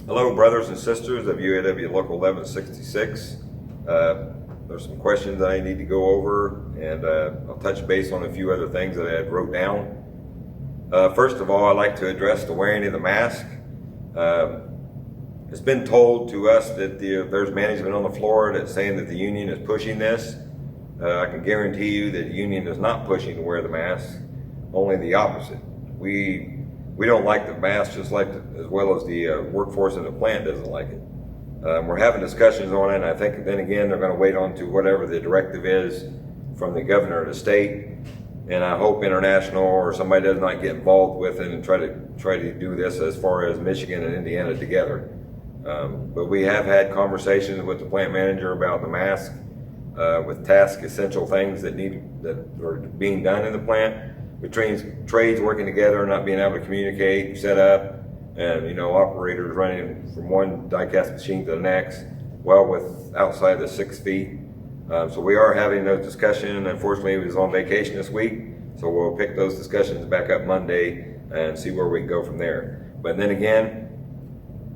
Hello, brothers and sisters of UAW Local 1166. There's some questions that I need to go over, and I'll touch base on a few other things that I had wrote down. First of all, I'd like to address the wearing of the mask. It's been told to us that there's management on the floor that's saying that the union is pushing this. I can guarantee you that the union is not pushing to wear the mask, only the opposite. We don't like the mask as well as the workforce in the plant doesn't like it. We're having discussions on it, and I think then again they're going to wait on to whatever the directive is from the governor of the state. And I hope International or somebody does not get involved with it and try to do this as far as Michigan and Indiana together. But we have had conversations with the plant manager about the mask, with task essential things that are being done in the plant, between trades working together, not being able to communicate, set up, and operators running from one die-cast machine to the next, well outside the 6 feet. So we are having those discussions. Unfortunately, he was on vacation this week, so we'll pick those discussions back up Monday and see where we can go from there. But then again,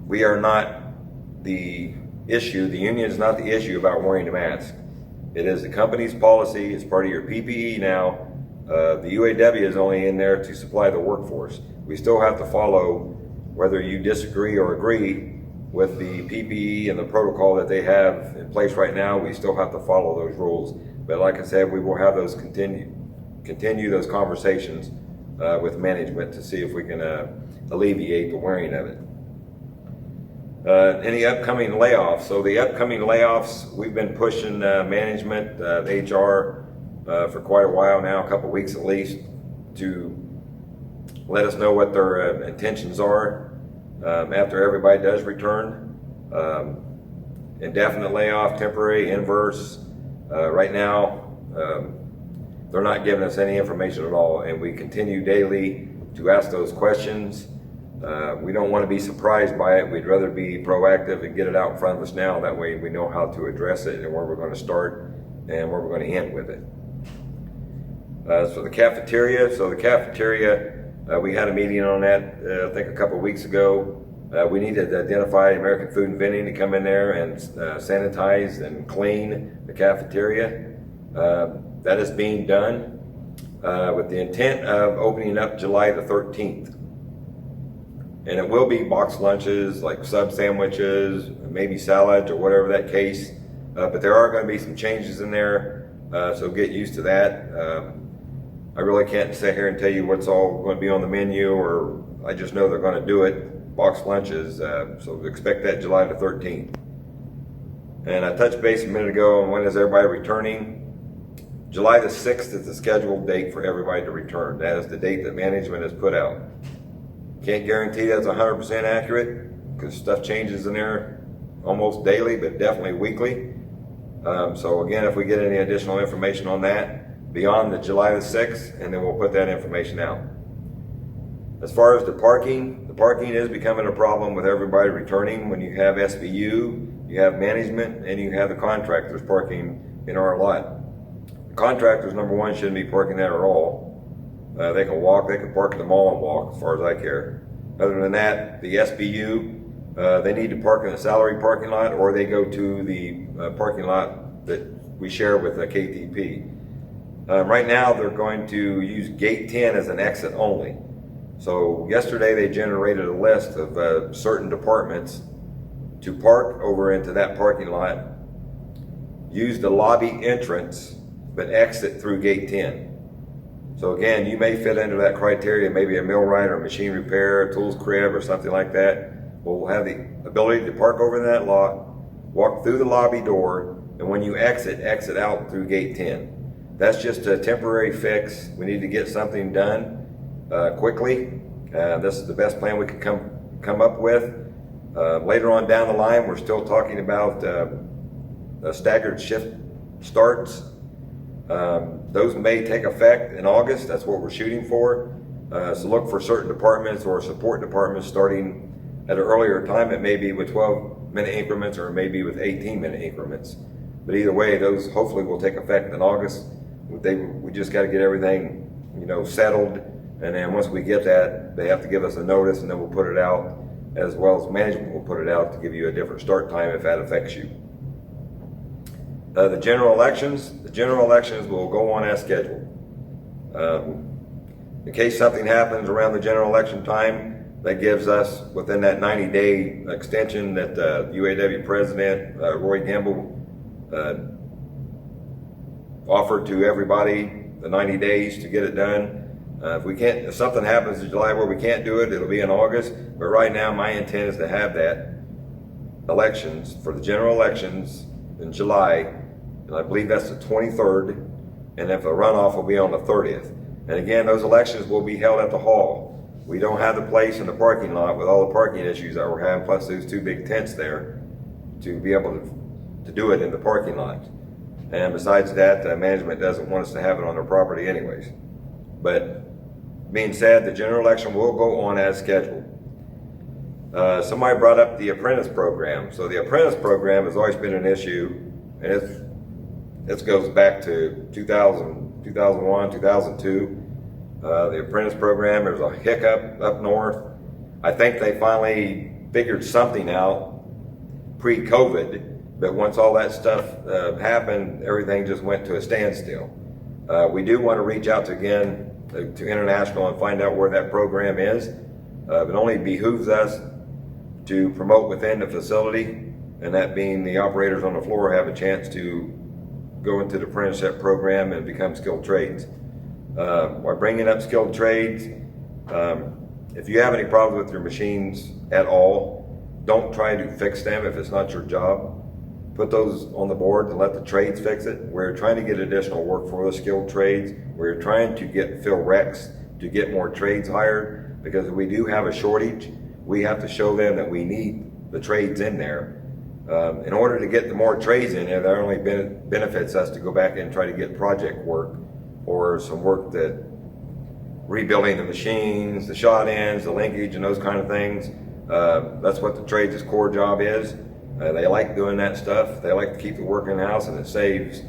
we are not the issue. The union is not the issue about wearing a mask. It is the company's policy. It's part of your PPE now. The UAW is only in there to supply the workforce. We still have to follow, whether you disagree or agree with the PPE and the protocol that they have in place right now. We still have to follow those rules. But like I said, we will have those continue those conversations with management to see if we can alleviate the wearing of it. Any upcoming layoffs? So the upcoming layoffs, we've been pushing management, the HR, for quite a while now, a couple weeks at least, to let us know what their intentions are after everybody does return. Indefinite layoff, temporary, inverse. Right now, they're not giving us any information at all, and we continue daily to ask those questions. We don't want to be surprised by it. We'd rather be proactive and get it out in front of us now. That way we know how to address it and where we're going to start and where we're going to end with it. So the cafeteria. We had a meeting on that, I think a couple of weeks ago. We needed to identify American Food and Vending to come in there and sanitize and clean the cafeteria. That is being done with the intent of opening up July the 13th. And it will be boxed lunches, like sub sandwiches, maybe salads or whatever that case. But there are going to be some changes in there, so get used to that. I really can't sit here and tell you what's all going to be on the menu, or I just know they're going to do it, boxed lunches, so expect that July the 13th. And I touched base a minute ago on when is everybody returning. July the 6th is the scheduled date for everybody to return. That is the date that management has put out. Can't guarantee that's 100% accurate, because stuff changes in there almost daily, but definitely weekly. So again, if we get any additional information on that, beyond the July the 6th, and then we'll put that information out. As far as the parking is becoming a problem with everybody returning. When you have SBU, you have management, and you have the contractors parking in our lot. The contractors, number one, shouldn't be parking there at all. They can walk, they can park at the mall and walk, as far as I care. Other than that, the SBU, they need to park in the salary parking lot, or they go to the parking lot that we share with the KTP. Right now, they're going to use gate 10 as an exit only. So yesterday, they generated a list of certain departments to park over into that parking lot, use the lobby entrance, but exit through gate 10. So again, you may fit into that criteria, maybe a millwright or machine repair, tools crib or something like that. We'll have the ability to park over in that lot, walk through the lobby door, and when you exit out through gate 10. That's just a temporary fix. We need to get something done quickly. This is the best plan we could come up with. Later on down the line, we're still talking about staggered shift starts. Those may take effect in August. That's what we're shooting for. So look for certain departments or support departments starting at an earlier time. It may be with 12-minute increments, or maybe with 18-minute increments. But either way, those hopefully will take effect in August. We just got to get everything, settled, and then once we get that, they have to give us a notice, and then we'll put it out as well as management will put it out to give you a different start time if that affects you. The general elections will go on as scheduled. In case something happens around the general election time, that gives us within that 90-day extension that UAW President Roy Gamble offered to everybody, the 90 days to get it done. If something happens in July where we can't do it, it'll be in August. But right now, my intent is to have that elections for the general elections in July, and I believe that's the 23rd, and if the runoff will be on the 30th. And again, those elections will be held at the hall. We don't have the place in the parking lot with all the parking issues that we're having, plus those two big tents there, to be able to do it in the parking lot. And besides that, management doesn't want us to have it on their property anyways. But being said, the general election will go on as scheduled. Somebody brought up the apprentice program. So the apprentice program has always been an issue, and it goes back to 2000, 2001, 2002. The apprentice program, there was a hiccup up north. I think they finally figured something out pre-COVID, but once all that stuff happened, everything just went to a standstill. We do want to reach out to international and find out where that program is. It only behooves us to promote within the facility, and that being the operators on the floor have a chance to go into the apprenticeship program and become skilled trades. By bringing up skilled trades, if you have any problems with your machines at all, don't try to fix them if it's not your job. Put those on the board and let the trades fix it. We're trying to get additional work for the skilled trades. We're trying to fill recs to get more trades hired, because if we do have a shortage, we have to show them that we need the trades in there. In order to get the more trades in there, that only benefits us to go back and try to get project work, or some work that rebuilding the machines, the shot ends, the linkage, and those kind of things. That's what the trades' core job is. They like doing that stuff. They like to keep the work in the house, and it saves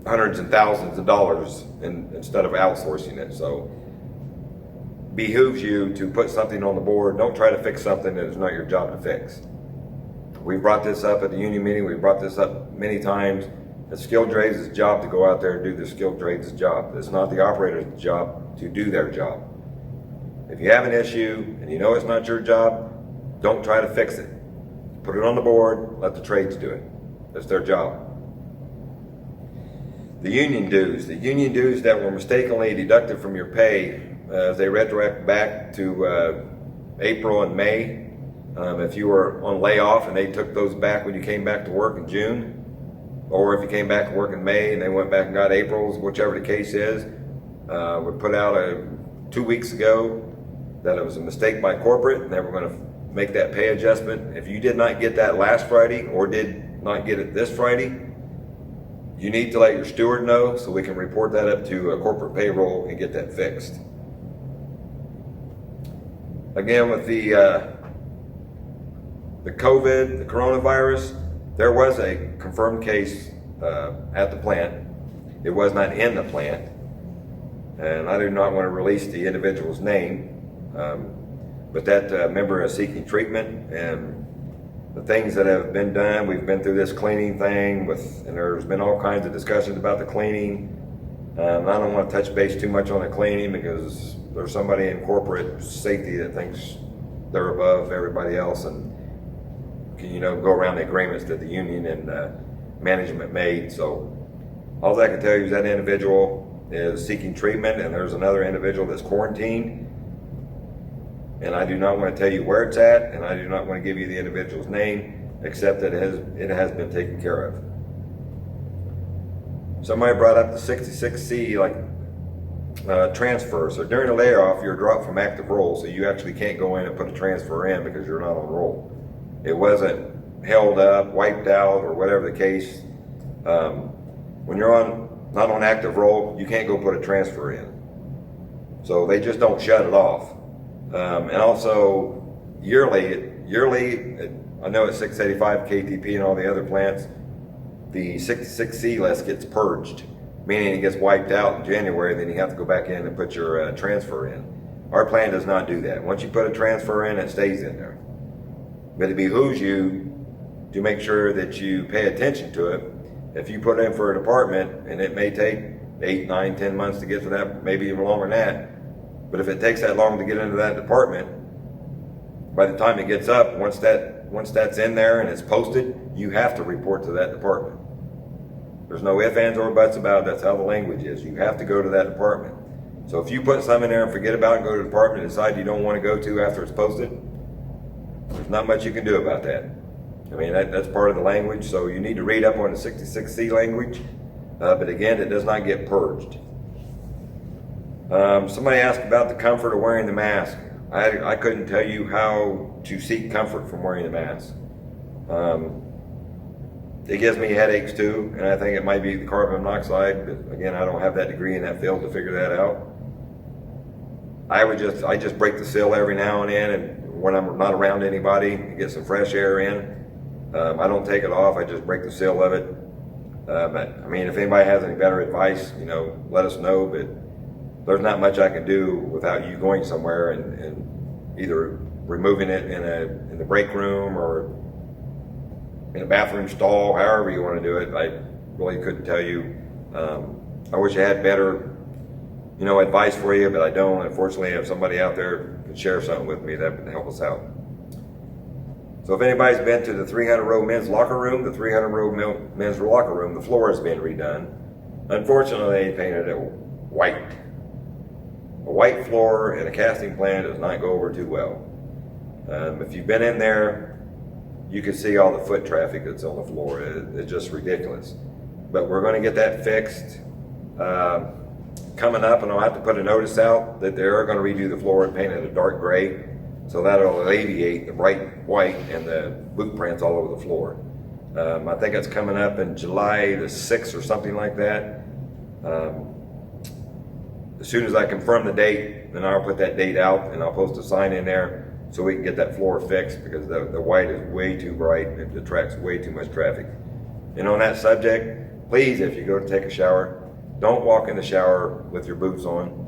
hundreds and thousands of dollars instead of outsourcing it. So behooves you to put something on the board. Don't try to fix something that is not your job to fix. We brought this up at the union meeting. We brought this up many times. The skilled trades' job to go out there and do the skilled trades' job. It's not the operator's job to do their job. If you have an issue and you know it's not your job, don't try to fix it. Put it on the board, let the trades do it. That's their job. The union dues that were mistakenly deducted from your pay, as they retroact back to April and May. If you were on layoff and they took those back when you came back to work in June, or if you came back to work in May and they went back and got April's, whichever the case is, we put out 2 weeks ago that it was a mistake by corporate and they were going to make that pay adjustment. If you did not get that last Friday or did not get it this Friday, you need to let your steward know so we can report that up to a corporate payroll and get that fixed. Again, with the COVID, the coronavirus, there was a confirmed case at the plant. It was not in the plant, and I do not want to release the individual's name, but that member is seeking treatment, and the things that have been done, we've been through this cleaning thing, and there's been all kinds of discussions about the cleaning. I don't want to touch base too much on the cleaning because there's somebody in corporate safety that thinks they're above everybody else and can, go around the agreements that the union and management made. So all I can tell you is that individual is seeking treatment, and there's another individual that's quarantined. And I do not want to tell you where it's at, and I do not want to give you the individual's name, except that it has been taken care of. Somebody brought up the 66C transfer. So during a layoff, you're dropped from active roll, so you actually can't go in and put a transfer in because you're not on roll. It wasn't held up, wiped out, or whatever the case. When you're not on active roll, you can't go put a transfer in. So they just don't shut it off. And also yearly, I know it's 685 KTP and all the other plants, the 66C list gets purged, meaning it gets wiped out in January, then you have to go back in and put your transfer in. Our plan does not do that. Once you put a transfer in, it stays in there. But it behooves you to make sure that you pay attention to it. If you put in for a department, and it may take 8, 9, 10 months to get to that, maybe even longer than that. But if it takes that long to get into that department, by the time it gets up, once that's in there and it's posted, you have to report to that department. There's no ifs, ands, or buts about it. That's how the language is. You have to go to that department. So if you put something in there and forget about it, go to the department and decide you don't want to go to after it's posted, there's not much you can do about that. I mean, that's part of the language, so you need to read up on the 66C language, but again, it does not get purged. Somebody asked about the comfort of wearing the mask. I couldn't tell you how to seek comfort from wearing the mask. It gives me headaches too, and I think it might be the carbon monoxide, but again, I don't have that degree in that field to figure that out. I just break the seal every now and then, and when I'm not around anybody, get some fresh air in. I don't take it off, I just break the seal of it. But I mean, if anybody has any better advice, let us know, but there's not much I can do without you going somewhere and either removing it in the break room or in a bathroom stall, however you want to do it. I really couldn't tell you. I wish I had better, advice for you, but I don't. Unfortunately, if somebody out there could share something with me, that would help us out. So if anybody's been to the 300-row men's locker room, the 300-row men's locker room, the floor has been redone. Unfortunately, they painted it white. A white floor in a casting plant does not go over too well. If you've been in there, you can see all the foot traffic that's on the floor. It's just ridiculous. But we're going to get that fixed coming up, and I'll have to put a notice out that they are going to redo the floor and paint it a dark gray. So that'll alleviate the bright white and the boot prints all over the floor. I think it's coming up in July the 6th or something like that. As soon as I confirm the date, then I'll put that date out and I'll post a sign in there so we can get that floor fixed, because the white is way too bright and it attracts way too much traffic. And on that subject, please, if you go to take a shower, don't walk in the shower with your boots on.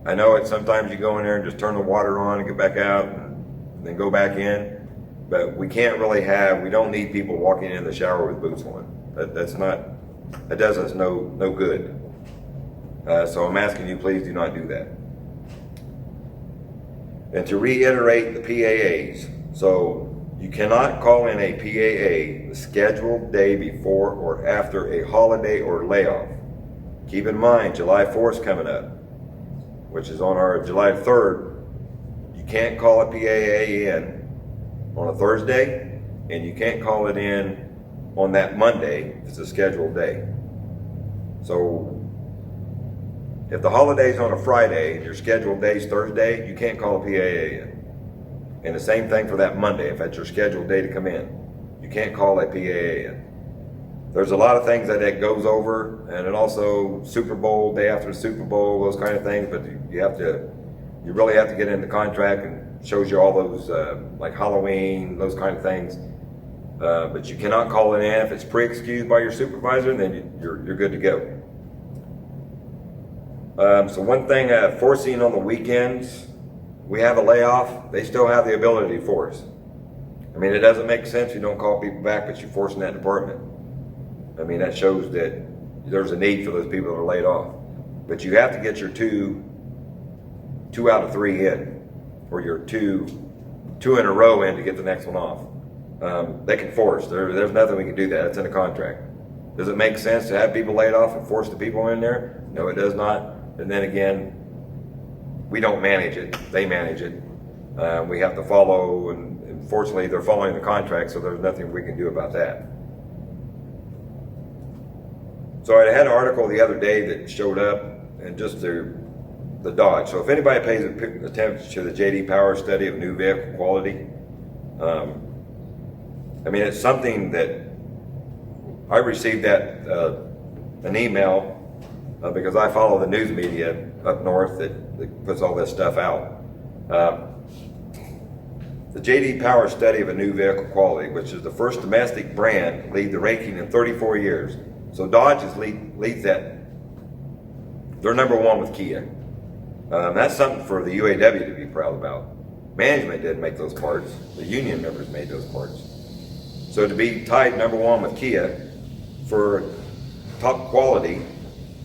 I know it's sometimes you go in there and just turn the water on and get back out and then go back in, but we don't need people walking in the shower with boots on. That does us no good. So I'm asking you, please do not do that. And to reiterate the PAAs, so you cannot call in a PAA the scheduled day before or after a holiday or layoff. Keep in mind, July 4th is coming up, which is on our July 3rd. You can't call a PAA in on a Thursday, and you can't call it in on that Monday if it's a scheduled day. So if the holiday's on a Friday and your scheduled day's Thursday, you can't call a PAA in. And the same thing for that Monday, if that's your scheduled day to come in, you can't call a PAA in. There's a lot of things that goes over, and it also Super Bowl, day after the Super Bowl, those kind of things, but you really have to get in the contract, and shows you all those, like Halloween, those kind of things. But you cannot call it in. If it's pre-excused by your supervisor, then you're good to go. So one thing, forcing on the weekends, we have a layoff, they still have the ability to force. I mean, it doesn't make sense you don't call people back, but you're forcing that department. I mean, that shows that there's a need for those people that are laid off. But you have to get your two out of 3 in, or your two in a row in to get the next one off. They can force. There's nothing we can do that. It's in the contract. Does it make sense to have people laid off and force the people in there? No, it does not. And then again, we don't manage it. They manage it. We have to follow, and fortunately, they're following the contract, so there's nothing we can do about that. So I had an article the other day that showed up, and just the Dodge. So if anybody pays attention to the J.D. Power study of new vehicle quality, I mean, it's something that I received an email because I follow the news media up north that puts all this stuff out. The J.D. Power study of a new vehicle quality, which is the first domestic brand to lead the ranking in 34 years. So Dodge leads that. They're number one with Kia. That's something for the UAW to be proud about. Management didn't make those parts. The union members made those parts. So to be tied #1 with Kia for top quality,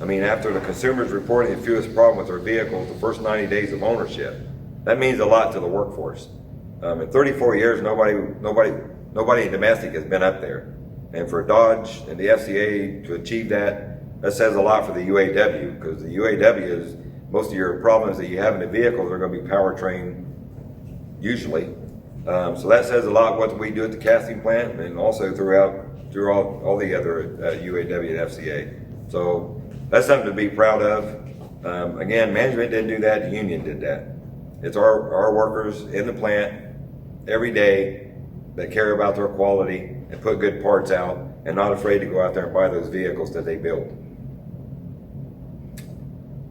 I mean, after the consumers reporting the fewest problem with their vehicles the first 90 days of ownership, that means a lot to the workforce. In 34 years, nobody in domestic has been up there. And for Dodge and the FCA to achieve that says a lot for the UAW, because the UAW is, most of your problems that you have in the vehicles are going to be powertrain usually. So that says a lot what we do at the casting plant, and also through all the other UAW and FCA. So that's something to be proud of. Again, management didn't do that, the union did that. It's our workers in the plant every day that care about their quality and put good parts out and not afraid to go out there and buy those vehicles that they build.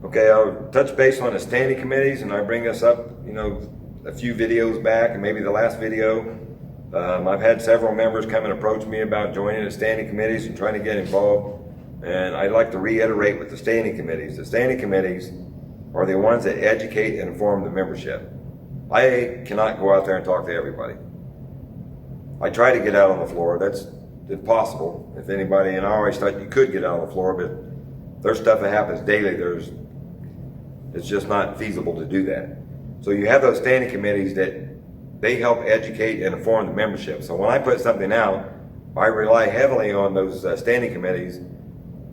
Okay, I'll touch base on the standing committees, and I bring this up, a few videos back, and maybe the last video. I've had several members come and approach me about joining the standing committees and trying to get involved. And I'd like to reiterate with the standing committees. The standing committees are the ones that educate and inform the membership. I cannot go out there and talk to everybody. I try to get out on the floor. That's impossible. If anybody, and I always thought you could get out on the floor, but there's stuff that happens daily. It's just not feasible to do that. So you have those standing committees that they help educate and inform the membership. So when I put something out, I rely heavily on those standing committees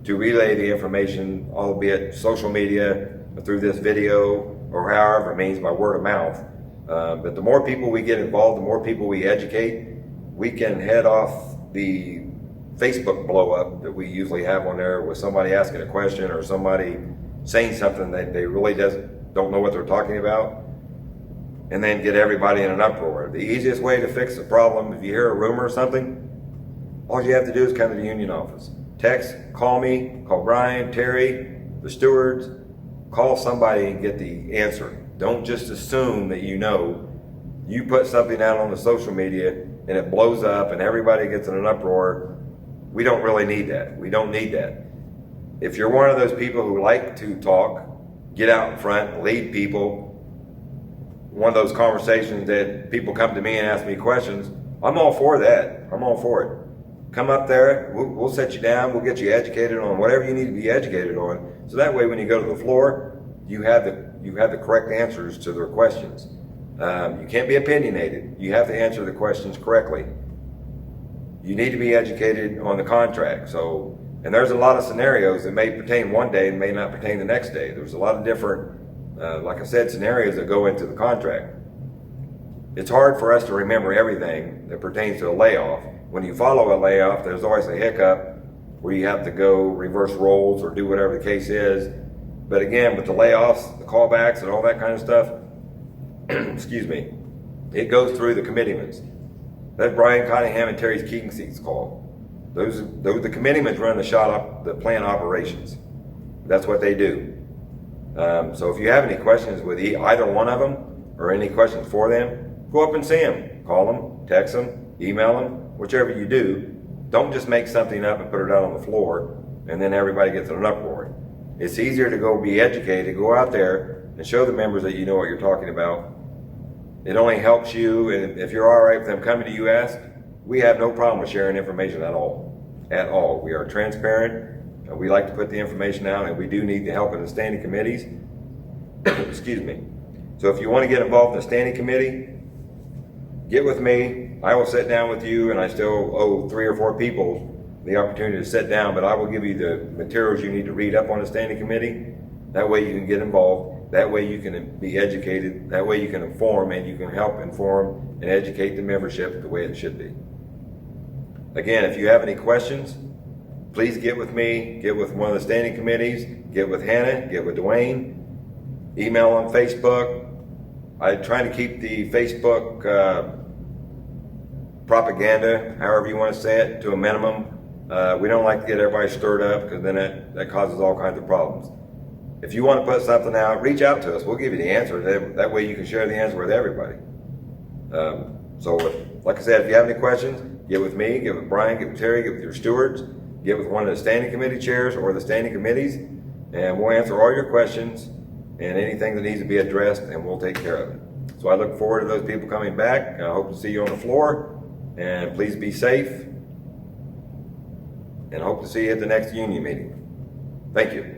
to relay the information, albeit social media, through this video, or however means by word of mouth. But the more people we get involved, the more people we educate, we can head off the Facebook blow up that we usually have on there with somebody asking a question or somebody saying something that they really don't know what they're talking about, and then get everybody in an uproar. The easiest way to fix the problem, if you hear a rumor or something, all you have to do is come to the union office. Text, call me, call Brian, Terry, the stewards, call somebody and get the answer. Don't just assume that you put something out on the social media and it blows up and everybody gets in an uproar. We don't really need that. We don't need that. If you're one of those people who like to talk, get out in front, lead people, one of those conversations that people come to me and ask me questions, I'm all for that. I'm all for it. Come up there, we'll set you down, we'll get you educated on whatever you need to be educated on. So that way when you go to the floor, you have the correct answers to their questions. You can't be opinionated. You have to answer the questions correctly. You need to be educated on the contract. And there's a lot of scenarios that may pertain one day and may not pertain the next day. There's a lot of different, like I said, scenarios that go into the contract. It's hard for us to remember everything that pertains to a layoff. When you follow a layoff, there's always a hiccup where you have to go reverse roles or do whatever the case is. But again, with the layoffs, the callbacks and all that kind of stuff, excuse me, it goes through the committeemans. That's Brian Cunningham and Terry Keating's call. The committeemans run the plant operations. That's what they do. So if you have any questions with either one of them or any questions for them, go up and see them. Call them, text them, email them, whichever you do. Don't just make something up and put it out on the floor and then everybody gets in an uproar. It's easier to go be educated, go out there and show the members that you know what you're talking about. It only helps you, and if you're all right with them coming to you ask, we have no problem with sharing information at all. At all. We are transparent. We like to put the information out, and we do need the help of the standing committees. Excuse me. So if you want to get involved in the standing committee, get with me. I will sit down with you, and I still owe 3 or 4 people the opportunity to sit down, but I will give you the materials you need to read up on the standing committee. That way you can get involved. That way you can be educated. That way you can inform, and you can help inform and educate the membership the way it should be. Again, if you have any questions, please get with me, get with one of the standing committees, get with Hannah, get with Dwayne, email on Facebook. I try to keep the Facebook propaganda, however you want to say it, to a minimum. We don't like to get everybody stirred up because then that causes all kinds of problems. If you want to put something out, reach out to us. We'll give you the answer. That way you can share the answer with everybody. Like I said, if you have any questions, get with me, get with Brian, get with Terry, get with your stewards, get with one of the standing committee chairs or the standing committees, and we'll answer all your questions and anything that needs to be addressed, and we'll take care of it. So I look forward to those people coming back. I hope to see you on the floor, and please be safe, and hope to see you at the next union meeting. Thank you.